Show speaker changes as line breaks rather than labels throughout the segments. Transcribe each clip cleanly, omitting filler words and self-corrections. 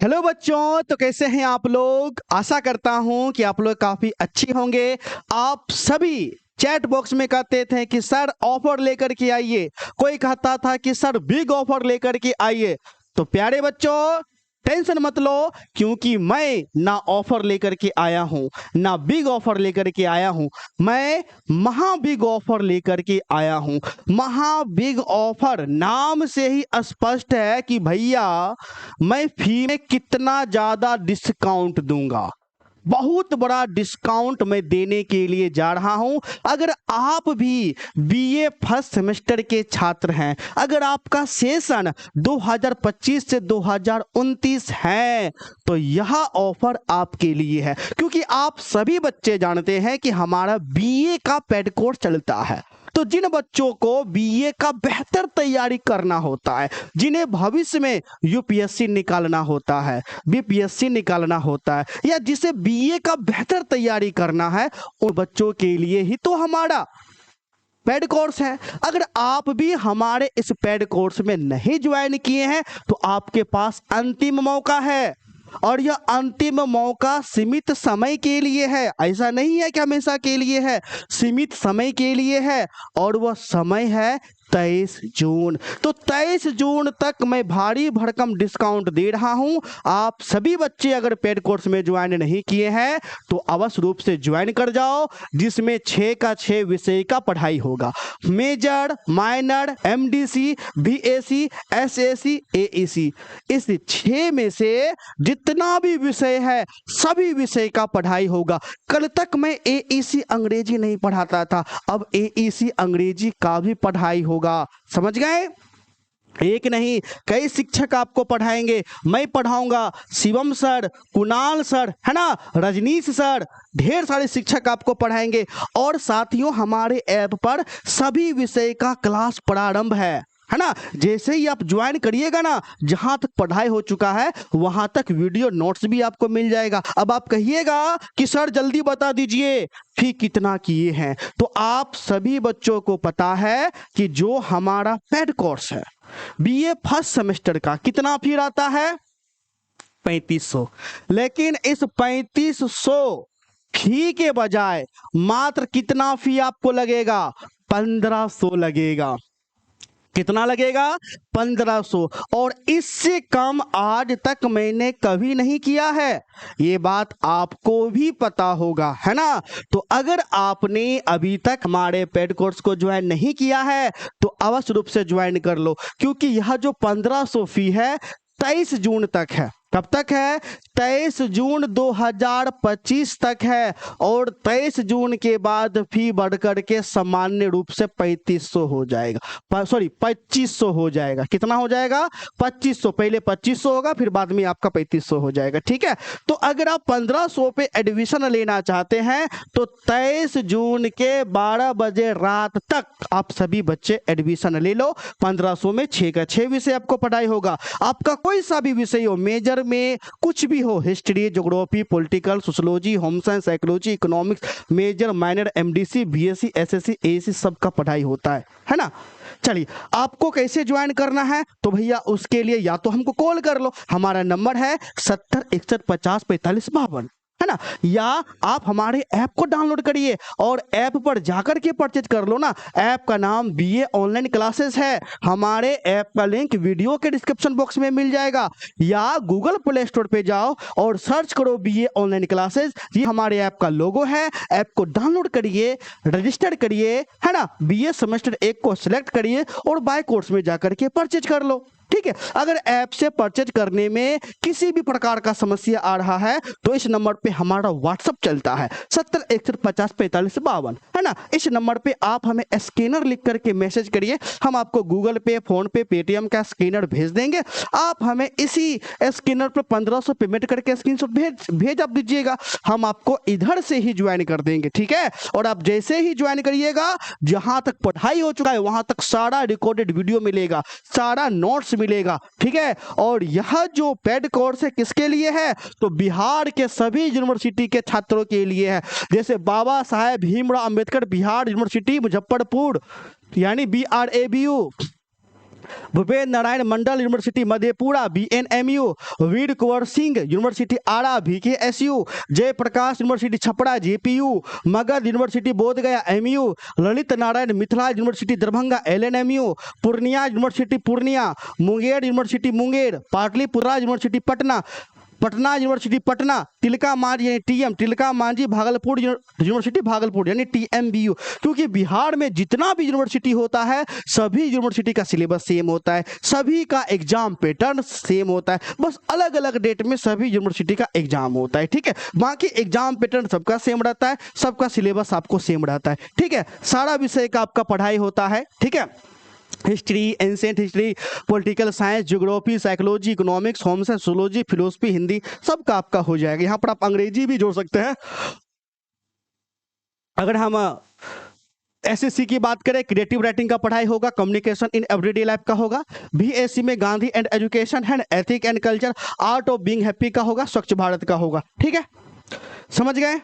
Hello बच्चों, तो कैसे हैं आप लोग। आशा करता हूं कि आप लोग काफी अच्छे होंगे। आप सभी चैट बॉक्स में कहते थे कि सर ऑफर लेकर के आइए, कोई कहता था कि सर बिग ऑफर लेकर के आइए। तो प्यारे बच्चों, टेंशन मत लो, क्योंकि मैं ना ऑफर लेकर के आया हूं, ना बिग ऑफर लेकर के आया हूं। मैं महा बिग ऑफर लेकर के आया हूं। महा बिग ऑफर नाम से ही स्पष्ट है कि भैया मैं फी में कितना ज्यादा डिस्काउंट दूंगा। बहुत बड़ा डिस्काउंट मैं देने के लिए जा रहा हूं। अगर आप भी बीए फर्स्ट सेमेस्टर के छात्र हैं, अगर आपका सेशन 2025 से 2029 है, तो यह ऑफर आपके लिए है। क्योंकि आप सभी बच्चे जानते हैं कि हमारा बीए का पेड कोर्स चलता है। तो जिन बच्चों को बीए का बेहतर तैयारी करना होता है, जिन्हें भविष्य में यूपीएससी निकालना होता है, बीपीएससी निकालना होता है, या जिसे बीए का बेहतर तैयारी करना है, उन बच्चों के लिए ही तो हमारा पेड कोर्स है। अगर आप भी हमारे इस पेड कोर्स में नहीं ज्वाइन किए हैं, तो आपके पास अंतिम मौका है। और यह अंतिम मौका सीमित समय के लिए है, ऐसा नहीं है कि हमेशा के लिए है, सीमित समय के लिए है। और वह समय है 23 जून। तो 23 जून तक मैं भारी भरकम डिस्काउंट दे रहा हूं। आप सभी बच्चे अगर पेड कोर्स में ज्वाइन नहीं किए हैं, तो अवश्य रूप से ज्वाइन कर जाओ, जिसमें 6 का 6 विषय का पढ़ाई होगा। Major, minor, MDC, BAC, SAC, AEC, इस 6 में से जितना भी विषय है, सभी विषय का पढ़ाई होगा। कल तक मैं एईसी अंग्रेजी नहीं पढ़ाता था, अब एईसी अंग्रेजी का भी पढ़ाई होगा। समझ गए। एक नहीं, कई शिक्षक आपको पढ़ाएंगे। मैं पढ़ाऊंगा, शिवम सर, कुणाल सर, है ना, रजनीश सर, ढेर सारे शिक्षक आपको पढ़ाएंगे। और साथियों, हमारे ऐप पर सभी विषय का क्लास प्रारंभ है ना। जैसे ही आप ज्वाइन करिएगा ना, जहां तक पढ़ाई हो चुका है वहां तक वीडियो नोट्स भी आपको मिल जाएगा। अब आप कहिएगा कि सर जल्दी बता दीजिए फी कितना किए हैं। तो आप सभी बच्चों को पता है कि जो हमारा पेड कोर्स है बीए फर्स्ट सेमेस्टर का, कितना फी आता है? 3500। लेकिन इस 3500 फी के बजाय मात्र कितना फी आपको लगेगा? 1500 लगेगा। कितना लगेगा? 1500। और इससे कम आज तक मैंने कभी नहीं किया है, ये बात आपको भी पता होगा, है ना। तो अगर आपने अभी तक हमारे पेड कोर्स को ज्वाइन नहीं किया है, तो अवश्य रूप से ज्वाइन कर लो, क्योंकि यह जो 1500 फी है 23 जून तक है। कब तक है? 23 जून 2025 तक है। और 23 जून के बाद फी बढ़कर के सामान्य रूप से 3500 हो जाएगा, सॉरी 2500 हो जाएगा। कितना हो जाएगा? 2500। पहले 2500 होगा, फिर बाद में आपका 3500 हो जाएगा। ठीक है। तो अगर आप 1500 पे एडमिशन लेना चाहते हैं, तो 23 जून के 12 बजे रात तक आप सभी बच्चे एडमिशन ले लो। 1500 में 6 का 6 विषय आपको पढ़ाई होगा। आपका कोई सा भी विषय हो, मेजर में कुछ भी हो, history, geography, political, sociology, home science, psychology, economics, major, minor, MDC, BSC, SSC, ASC, सब का पढ़ाई होता है ना। चलिए, आपको कैसे ज्वाइन करना है? तो भैया उसके लिए या तो हमको कॉल कर लो, हमारा नंबर है 70 61 50 45 52, है ना। या आप हमारे ऐप को डाउनलोड करिए और ऐप पर जाकर के परचेज कर लो ना। ऐप का नाम बीए ऑनलाइन क्लासेस है। हमारे ऐप का लिंक वीडियो के डिस्क्रिप्शन बॉक्स में मिल जाएगा, या गूगल प्ले स्टोर पे जाओ और सर्च करो बीए ऑनलाइन क्लासेस। ये हमारे ऐप का लोगो है। ऐप को डाउनलोड करिए, रजिस्टर करिए, है ना। बीए सेमेस्टर 1 को सिलेक्ट करिए और बाय कोर्स में जाकर के परचेज कर लो। ठीक है। अगर ऐप से परचेज करने में किसी भी प्रकार का समस्या आ रहा है, तो इस नंबर पे हमारा व्हाट्सएप चलता है 70 61 50 45 52, है ना। इस नंबर पे आप हमें स्कैनर लिख करके मैसेज करिए, हम आपको गूगल पे, फोन पे, पेटीएम का स्कैनर भेज देंगे। आप हमें इसी स्कैनर पर 1500 पेमेंट करके स्क्रीनशॉट भेज आप दीजिएगा, हम आपको इधर से ही ज्वाइन कर देंगे। ठीक है। और आप जैसे ही ज्वाइन करिएगा, जहां तक पढ़ाई हो चुका है वहां तक सारा रिकॉर्डेड वीडियो मिलेगा, सारा नोट्स मिलेगा। ठीक है। और यह जो पेड कोर्स है किसके लिए है? तो बिहार के सभी यूनिवर्सिटी के छात्रों के लिए है। जैसे बाबा साहेब भीमराव अंबेडकर बिहार यूनिवर्सिटी मुजफ्फरपुर, यानी BRABU, Bhupendra Narayan Mandal university Madhepura BNMU, Veer Kunwar Singh university Arrah VKSU, Jayaprakash university Chhapra JPU, Magadh university Bodhgaya MU, Lalit Narayan Mithila university Darbhanga LNMU, Purnia university Purnia, Munger university Munger, Pataliputra university Patna, Patna university Patna, Tilka Manjhi यानी TM तिलका मांझी भागलपुर यूनिवर्सिटी भागलपुर यानी TMBU। क्योंकि बिहार में जितना भी यूनिवर्सिटी होता है सभी यूनिवर्सिटी का सिलेबस सेम होता है, सभी का एग्जाम पैटर्न सेम होता है, बस अलग अलग डेट में सभी यूनिवर्सिटी का एग्जाम होता है। ठीक है, बाकी एग्जाम पैटर्न सबका सेम रहता है, सबका सिलेबस आपको सेम रहता है। ठीक है, सारा विषय का आपका पढ़ाई होता है। ठीक है, history, ancient history, political science, geography, psychology, economics, home science, sociology, philosophy, Hindi, सबका आपका हो जाएगा। यहाँ पर आप अंग्रेजी भी जोड़ सकते हैं। अगर हम SSC की बात करें, क्रिएटिव राइटिंग का पढ़ाई होगा, कम्युनिकेशन इन एवरीडे लाइफ का होगा। BSc में Gandhi and education and ethic and culture, art of being happy का होगा, स्वच्छ भारत का होगा। ठीक है, समझ गए।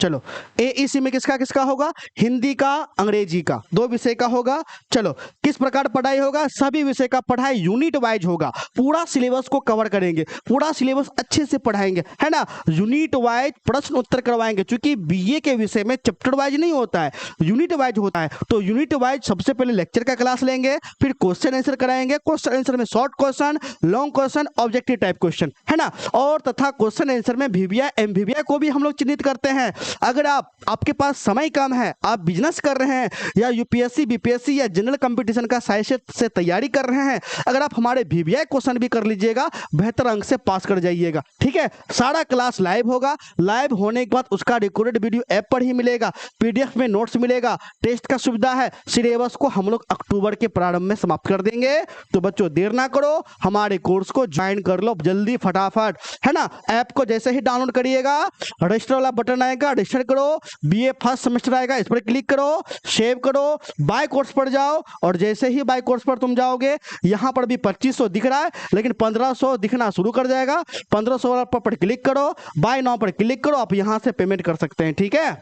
चलो, AEC में किसका किसका होगा, हिंदी का अंग्रेजी का, 2 विषय का होगा। चलो, किस प्रकार पढ़ाई होगा, सभी विषय का पढ़ाई यूनिट वाइज होगा, पूरा सिलेबस को कवर करेंगे, पूरा सिलेबस अच्छे से पढ़ाएंगे, है ना। यूनिट वाइज प्रश्न उत्तर करवाएंगे, क्योंकि BA के विषय में चैप्टर वाइज नहीं होता है, यूनिट वाइज होता है। तो यूनिट वाइज सबसे पहले लेक्चर का क्लास लेंगे, फिर क्वेश्चन आंसर कराएंगे, क्वेश्चन आंसर में short question, long question, objective type question, है ना। और तथा क्वेश्चन आंसर में VBI MVBI को भी हम लोग चिन्हित करते हैं। अगर आपके पास समय कम है, आप बिजनेस कर रहे हैं या UPSC BPSC या जनरल कंपटीशन का साइंस से तैयारी कर रहे हैं, अगर आप हमारे VBI क्वेश्चन भी कर लीजिएगा, बेहतर अंक से पास कर जाइएगा। ठीक है, सारा क्लास लाइव होगा, लाइव होने के बाद उसका रिकॉर्डेड वीडियो ऐप पर ही मिलेगा, PDF में नोट्स मिलेगा, टेस्ट का सुविधा है। सिलेबस को हम लोग अक्टूबर के प्रारंभ में समाप्त कर देंगे। तो बच्चों देर ना करो, हमारे कोर्स को ज्वाइन कर लो जल्दी फटाफट, है ना। ऐप को जैसे ही डाउनलोड करिएगा, रजिस्टर वाला बटन आएगा, रजिस्टर करो, BA फर्स्ट सेमेस्टर आएगा, इस पर क्लिक करो, सेव करो, बाय कोर्स पर जाओ, और जैसे ही बाय कोर्स पर तुम जाओगे, यहां पर भी 2500 दिख रहा है, लेकिन 1500 दिखना शुरू कर जाएगा। 1500 वाला पर क्लिक करो, बाय नाउ पर क्लिक करो, आप यहां से पेमेंट कर सकते हैं। ठीक है,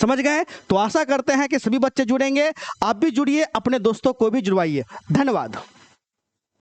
समझ गए। तो आशा करते हैं कि सभी बच्चे जुड़ेंगे, आप भी जुड़िए, अपने दोस्तों को भी जुड़वाइए। धन्यवाद।